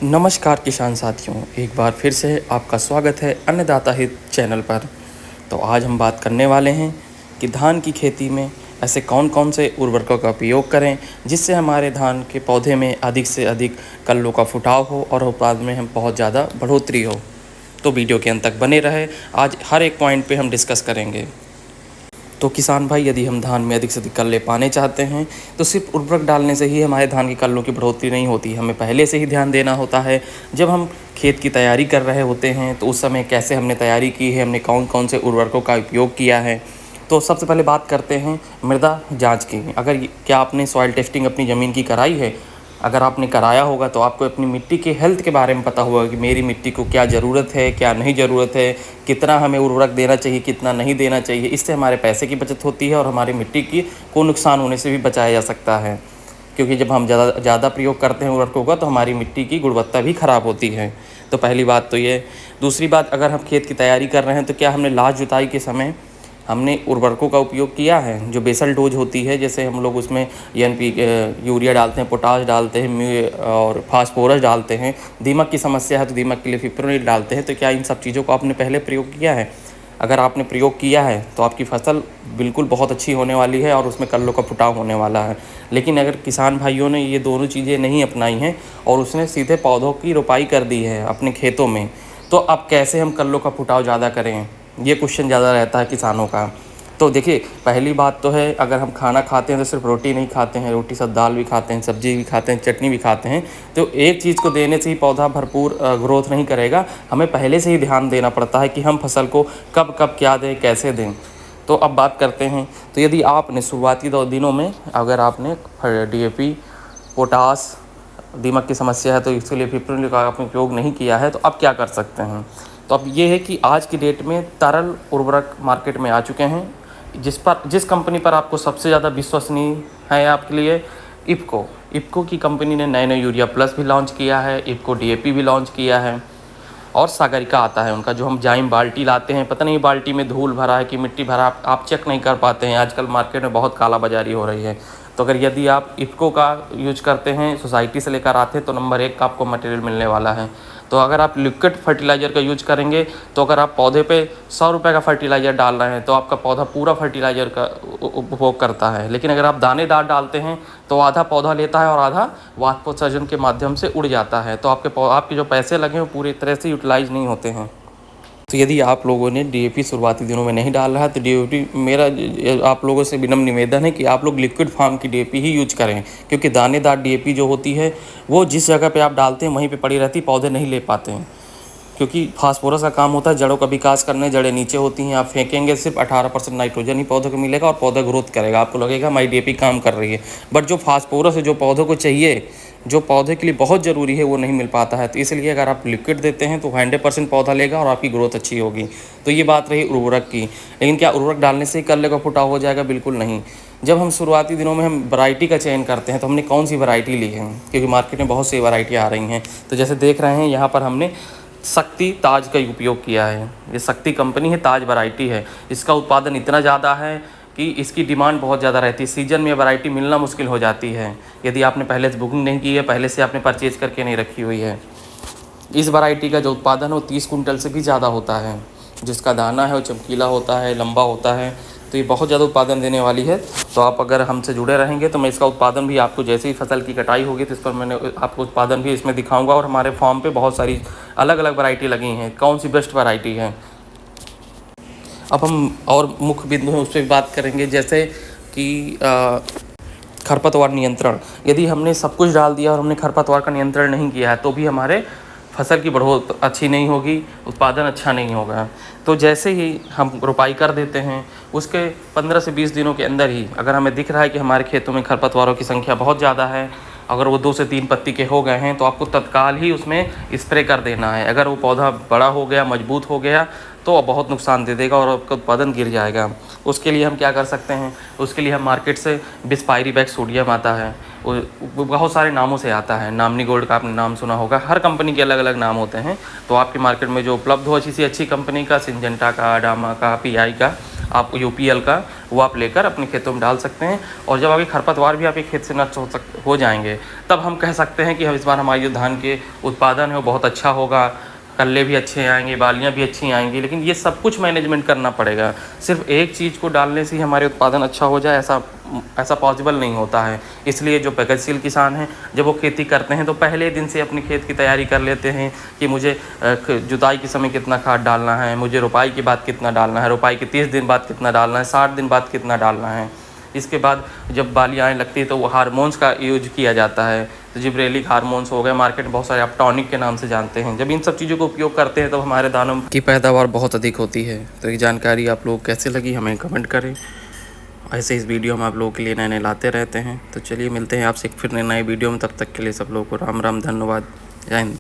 नमस्कार किसान साथियों, एक बार फिर से आपका स्वागत है अन्नदाता हित चैनल पर। तो आज हम बात करने वाले हैं कि धान की खेती में ऐसे कौन कौन से उर्वरकों का उपयोग करें जिससे हमारे धान के पौधे में अधिक से अधिक कल्लों का फुटाव हो और उत्पादन में हम बहुत ज़्यादा बढ़ोतरी हो। तो वीडियो के अंत तक बने रहे, आज हर एक पॉइंट पे हम डिस्कस करेंगे। तो किसान भाई, यदि हम धान में अधिक से अधिक कल्ले पाने चाहते हैं तो सिर्फ उर्वरक डालने से ही हमारे धान की कल्लों की बढ़ोतरी नहीं होती। हमें पहले से ही ध्यान देना होता है। जब हम खेत की तैयारी कर रहे होते हैं तो उस समय कैसे हमने तैयारी की है, हमने कौन कौन से उर्वरकों का उपयोग किया है। तो सबसे पहले बात करते हैं मृदा जाँच की। क्या आपने सॉइल टेस्टिंग अपनी ज़मीन की कराई है? अगर आपने कराया होगा तो आपको अपनी मिट्टी के हेल्थ के बारे में पता होगा कि मेरी मिट्टी को क्या ज़रूरत है, क्या नहीं ज़रूरत है, कितना हमें उर्वरक देना चाहिए, कितना नहीं देना चाहिए। इससे हमारे पैसे की बचत होती है और हमारी मिट्टी की को नुकसान होने से भी बचाया जा सकता है। क्योंकि जब हम ज़्यादा प्रयोग करते हैं उर्वरकों का तो हमारी मिट्टी की गुणवत्ता भी ख़राब होती है। तो पहली बात तो ये। दूसरी बात, अगर हम खेत की तैयारी कर रहे हैं तो क्या हमने लास्ट जुताई के समय हमने उर्वरकों का उपयोग किया है? जो बेसल डोज होती है, जैसे हम लोग उसमें यूरिया डालते हैं, पोटाश डालते हैं और फास्फोरस डालते हैं। दीमक की समस्या है तो दीमक के लिए फिप्रोनिल डालते हैं। तो क्या इन सब चीज़ों को आपने पहले प्रयोग किया है? अगर आपने प्रयोग किया है तो आपकी फसल बिल्कुल बहुत अच्छी होने वाली है और उसमें कल्लों का फुटाव होने वाला है। लेकिन अगर किसान भाइयों ने ये दोनों चीज़ें नहीं अपनाई हैं और उसने सीधे पौधों की रोपाई कर दी है अपने खेतों में, तो अब कैसे हम कल्लों का फुटाव ज़्यादा करें? ये क्वेश्चन ज़्यादा रहता है किसानों का। तो देखिए, पहली बात तो है, अगर हम खाना खाते हैं तो सिर्फ रोटी नहीं खाते हैं, रोटी साथ दाल भी खाते हैं, सब्जी भी खाते हैं, चटनी भी खाते हैं। तो एक चीज़ को देने से ही पौधा भरपूर ग्रोथ नहीं करेगा। हमें पहले से ही ध्यान देना पड़ता है कि हम फसल को कब कब क्या दें, कैसे दें। तो अब बात करते हैं। तो यदि आपने शुरुआती दिनों में अगर आपने DAP, पोटास, दीमक की समस्या है तो इसके लिए फिप्रोनिल का आपने उपयोग नहीं किया है, तो अब क्या कर सकते हैं? तो अब ये है कि आज की डेट में तरल उर्वरक मार्केट में आ चुके हैं जिस कंपनी पर आपको सबसे ज़्यादा विश्वसनीय है आपके लिए, इफ़को की कंपनी ने नए यूरिया प्लस भी लॉन्च किया है, इफ़को DAP भी लॉन्च किया है और सागरिका आता है उनका, जो हम जाइम बाल्टी लाते हैं। पता नहीं बाल्टी में धूल भरा है कि मिट्टी भरा, आप चेक नहीं कर पाते हैं। आजकल मार्केट में बहुत कालाबाजारी हो रही है। तो अगर यदि आप इफ़को का यूज करते हैं, सोसाइटी से लेकर आते हैं, तो नंबर 1 का आपको मटेरियल मिलने वाला है। तो अगर आप लिक्विड फर्टिलाइज़र का यूज करेंगे तो अगर आप पौधे पे 100 रुपये का फर्टिलाइज़र डाल रहे हैं तो आपका पौधा पूरा फर्टिलाइज़र का उपभोग करता है। लेकिन अगर आप दानेदार डालते हैं तो आधा पौधा लेता है और आधा वाष्पोत्सर्जन के माध्यम से उड़ जाता है। तो आपके जो पैसे लगे वो पूरी तरह से यूटिलाइज नहीं होते हैं। तो यदि आप लोगों ने DAP शुरुआती दिनों में नहीं डाल रहा है तो DAP, मेरा आप लोगों से विनम्र निवेदन है कि आप लोग लिक्विड फॉर्म की DAP ही यूज करें। क्योंकि दानेदार DAP जो होती है वो जिस जगह पे आप डालते हैं वहीं पे पड़ी रहती, पौधे नहीं ले पाते हैं। क्योंकि फास्फोरस का काम होता है जड़ों का विकास करने, जड़ें नीचे होती हैं। आप फेंकेंगे सिर्फ 18% नाइट्रोजन ही पौधे को मिलेगा और पौधा ग्रोथ करेगा। आपको लगेगा हमारी DAP काम कर रही है, बट जो फास्फोरस है जो पौधों को चाहिए, जो पौधे के लिए बहुत ज़रूरी है, वो नहीं मिल पाता है। तो इसलिए अगर आप लिक्विड देते हैं तो 100% पौधा लेगा और आपकी ग्रोथ अच्छी होगी। तो ये बात रही उर्वरक की। लेकिन क्या उर्वरक डालने से ही कल्ले का फुटाव हो जाएगा? बिल्कुल नहीं। जब हम शुरुआती दिनों में हम वैरायटी का चयन करते हैं तो हमने कौन सी वैरायटी ली है, क्योंकि मार्केट में बहुत सी वैरायटी आ रही हैं। तो जैसे देख रहे हैं यहाँ पर हमने शक्ति ताज का उपयोग किया है। ये शक्ति कंपनी है, ताज वैरायटी है। इसका उत्पादन इतना ज़्यादा है कि इसकी डिमांड बहुत ज़्यादा रहती है। सीजन में वैरायटी मिलना मुश्किल हो जाती है यदि आपने पहले से बुकिंग नहीं की है, पहले से आपने परचेज करके नहीं रखी हुई है। इस वैरायटी का जो उत्पादन है वो 30 कुंटल से भी ज़्यादा होता है। जिसका दाना है वो चमकीला होता है, लंबा होता है। तो ये बहुत ज़्यादा उत्पादन देने वाली है। तो आप अगर हमसे जुड़े रहेंगे तो मैं इसका उत्पादन भी आपको, जैसे ही फसल की कटाई होगी तो इस पर मैंने आपको उत्पादन भी इसमें दिखाऊंगा। और हमारे फार्म पे बहुत सारी अलग अलग वैरायटी लगी हैं, कौन सी बेस्ट वैरायटी है। अब हम और मुख्य बिंदु हैं उस पर बात करेंगे, जैसे कि खरपतवार नियंत्रण। यदि हमने सब कुछ डाल दिया और हमने खरपतवार का नियंत्रण नहीं किया है तो भी हमारे फसल की बढ़ोतरी अच्छी नहीं होगी, उत्पादन अच्छा नहीं होगा। तो जैसे ही हम रोपाई कर देते हैं उसके 15 से 20 दिनों के अंदर ही अगर हमें दिख रहा है कि हमारे खेतों में खरपतवारों की संख्या बहुत ज़्यादा है, अगर वो 2 से 3 पत्ती के हो गए हैं तो आपको तत्काल ही उसमें स्प्रे कर देना है। अगर वो पौधा बड़ा हो गया, मजबूत हो गया तो बहुत नुकसान दे देगा और आपका उत्पादन गिर जाएगा। उसके लिए हम क्या कर सकते हैं? उसके लिए हम मार्केट से बिस्पायरीबैक सोडियम आता है, वो बहुत सारे नामों से आता है। नामनी गोल्ड का आपने नाम सुना होगा, हर कंपनी के अलग अलग नाम होते हैं। तो आपकी मार्केट में जो उपलब्ध हो अच्छी सी अच्छी कंपनी का, सिंजेंटा का, अडामा का, PI का, आप यूपीएल का, वो आप लेकर अपने खेतों में डाल सकते हैं। और जब आपके खरपतवार भी आपके खेत से नष्ट हो जाएंगे, तब हम कह सकते हैं कि हम इस बार हमारी जो धान के उत्पादन है वो बहुत अच्छा होगा, कल्ले भी अच्छे आएंगे, बालियाँ भी अच्छी आएंगी। लेकिन ये सब कुछ मैनेजमेंट करना पड़ेगा। सिर्फ एक चीज़ को डालने से ही हमारे उत्पादन अच्छा हो जाए, ऐसा पॉसिबल नहीं होता है। इसलिए जो प्रगतिशील किसान हैं, जब वो खेती करते हैं तो पहले दिन से अपने खेत की तैयारी कर लेते हैं कि मुझे जुताई के समय कितना खाद डालना है, मुझे रोपाई के बाद कितना डालना है, रोपाई के 30 दिन बाद कितना डालना है, 60 दिन बाद कितना डालना है। इसके बाद जब बाली आने लगती है तो वो हार्मोन्स का यूज किया जाता है। तो जिब्रेलिक हार्मोन्स हो गए, मार्केट में बहुत सारे आप टॉनिक के नाम से जानते हैं। जब इन सब चीज़ों को उपयोग करते हैं तो हमारे दानों की पैदावार बहुत अधिक होती है। तो ये जानकारी आप लोग कैसे लगी हमें कमेंट करें। ऐसे इस वीडियो हम आप लोगों के लिए नए नए लाते रहते हैं। तो चलिए मिलते हैं आपसे फिर नए वीडियो में, तब तक के लिए सब लोगों को राम राम, धन्यवाद, जय हिंद।